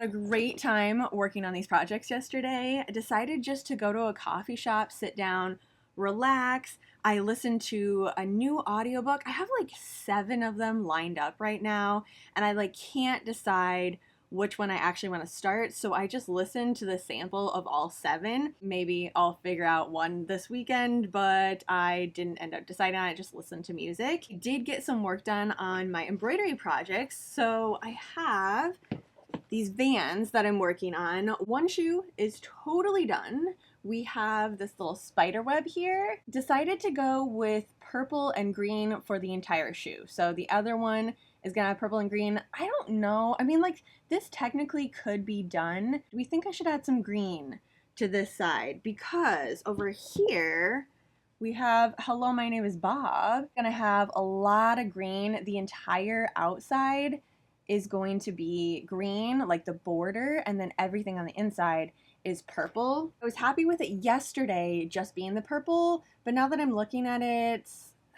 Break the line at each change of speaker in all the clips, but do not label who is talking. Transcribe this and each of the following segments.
A great time working on these projects yesterday. I decided just to go to a coffee shop, sit down, relax. I listened to a new audiobook. I have like 7 of them lined up right now, and I like can't decide which one I actually want to start. So I just listened to the sample of all 7. Maybe I'll figure out one this weekend, but I didn't end up deciding on it. Just listened to music. I did get some work done on my embroidery projects. So I have these vans that I'm working on. One shoe is totally done. We have this little spider web here. Decided to go with purple and green for the entire shoe. So the other one is gonna have purple and green. I don't know. I mean, like, this technically could be done. We think I should add some green to this side because over here we have Hello, my name is Bob. Gonna have a lot of green. The entire outside is going to be green, like the border, and then everything on the inside is purple. I was happy with it yesterday just being the purple, but now that I'm looking at it,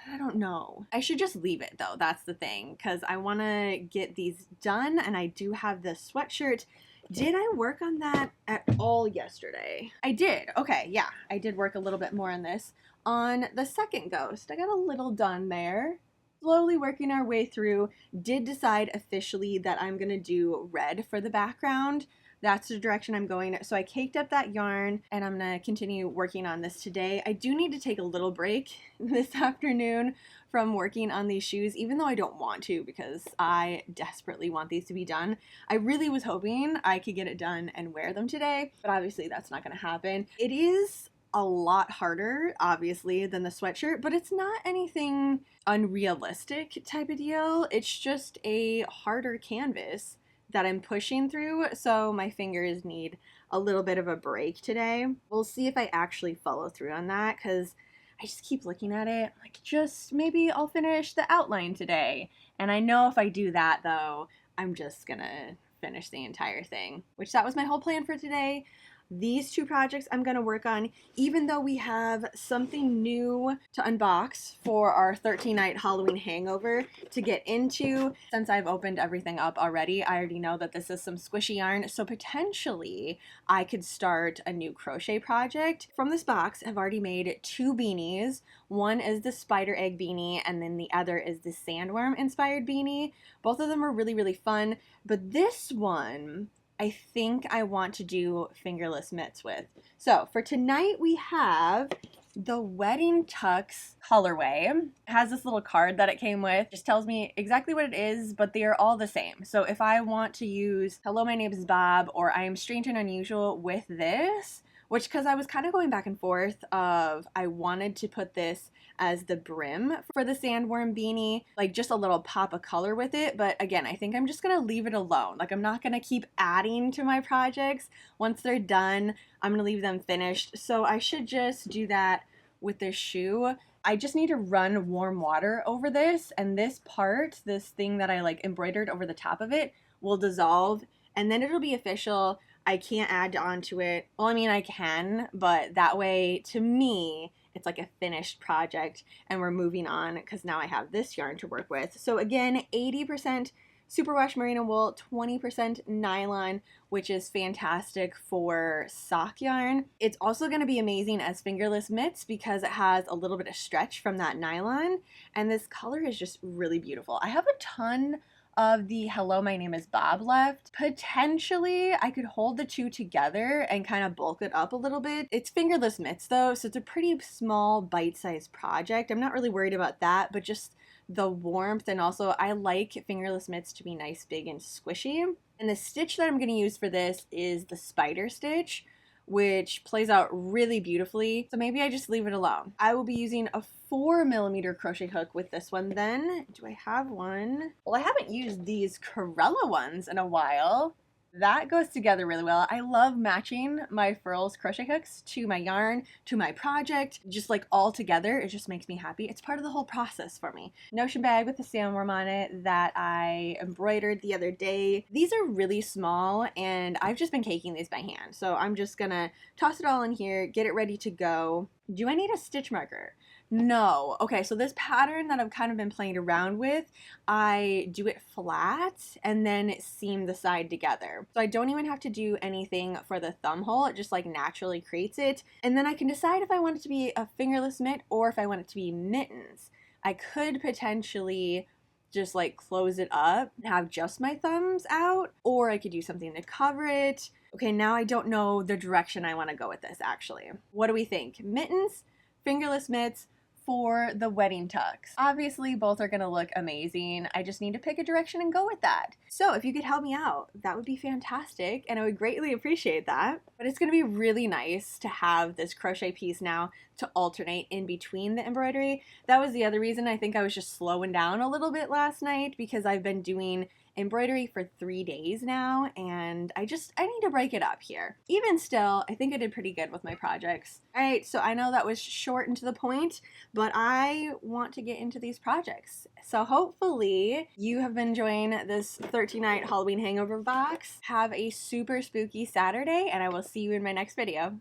I don't know. I should just leave it though, that's the thing, because I want to get these done, and I do have the sweatshirt. Did I work on that at all yesterday? I did. Okay, yeah, I did work a little bit more on this. On the second ghost, I got a little done there. Slowly working our way through, did decide officially that I'm gonna do red for the background. That's the direction I'm going. So I caked up that yarn and I'm gonna continue working on this today. I do need to take a little break this afternoon from working on these shoes, even though I don't want to because I desperately want these to be done. I really was hoping I could get it done and wear them today, but obviously that's not gonna happen. It is a lot harder, obviously, than the sweatshirt, but it's not anything unrealistic type of deal. It's just a harder canvas that I'm pushing through, so my fingers need a little bit of a break today. We'll see if I actually follow through on that, because I just keep looking at it like, just maybe I'll finish the outline today. And I know if I do that, though, I'm just gonna finish the entire thing, which that was my whole plan for today. These 2 projects I'm going to work on, even though we have something new to unbox for our 13-night Halloween hangover to get into. Since I've opened everything up already, I already know that this is some squishy yarn, so potentially I could start a new crochet project. From this box, I've already made 2 beanies. One is the spider egg beanie, and then the other is the sandworm inspired beanie. Both of them are really, really fun, but this one I think I want to do fingerless mitts with. So for tonight we have the Wedding Tux colorway. It has this little card that it came with. Just tells me exactly what it is, but they are all the same. So if I want to use Hello, my name is Bob, or I am strange and unusual with this, which, because I was kind of going back and forth of, I wanted to put this as the brim for the sandworm beanie, like just a little pop of color with it. But again, I think I'm just gonna leave it alone. Like, I'm not gonna keep adding to my projects. Once they're done, I'm gonna leave them finished. So I should just do that with this shoe. I just need to run warm water over this, and this part, this thing that I like embroidered over the top of it, will dissolve, and then it'll be official. I can't add onto it. Well, I mean, I can, but that way, to me, it's like a finished project, and we're moving on because now I have this yarn to work with. So again, 80% superwash merino wool, 20% nylon, which is fantastic for sock yarn. It's also going to be amazing as fingerless mitts because it has a little bit of stretch from that nylon, and this color is just really beautiful. I have a ton of the Hello, my name is Bob left. Potentially, I could hold the 2 together and kind of bulk it up a little bit. It's fingerless mitts though, so it's a pretty small bite-sized project. I'm not really worried about that, but just the warmth, and also I like fingerless mitts to be nice, big, and squishy. And the stitch that I'm going to use for this is the spider stitch, which plays out really beautifully. So maybe I just leave it alone. I will be using a 4mm crochet hook with this one then. Do I have one? Well, I haven't used these Corella ones in a while. That goes together really well. I love matching my Furls crochet hooks to my yarn, to my project, just like all together. It just makes me happy. It's part of the whole process for me. Notion bag with the sandworm on it that I embroidered the other day. These are really small, and I've just been caking these by hand. So I'm just gonna toss it all in here, get it ready to go. Do I need a stitch marker? No. Okay, so this pattern that I've kind of been playing around with, I do it flat and then seam the side together. So I don't even have to do anything for the thumb hole. It just like naturally creates it. And then I can decide if I want it to be a fingerless mitt or if I want it to be mittens. I could potentially just like close it up and have just my thumbs out, or I could do something to cover it. Okay, now I don't know the direction I want to go with this actually. What do we think? Mittens, fingerless mitts, for the wedding tux. Obviously, both are gonna look amazing. I just need to pick a direction and go with that. So if you could help me out, that would be fantastic, and I would greatly appreciate that. But it's gonna be really nice to have this crochet piece now to alternate in between the embroidery. That was the other reason I think I was just slowing down a little bit last night, because I've been doing embroidery for 3 days now, and I need to break it up here. Even still, I think I did pretty good with my projects. All right, so I know that was short and to the point, but I want to get into these projects. So hopefully you have been enjoying this 13-night Halloween hangover box. Have a super spooky Saturday, and I will see you in my next video.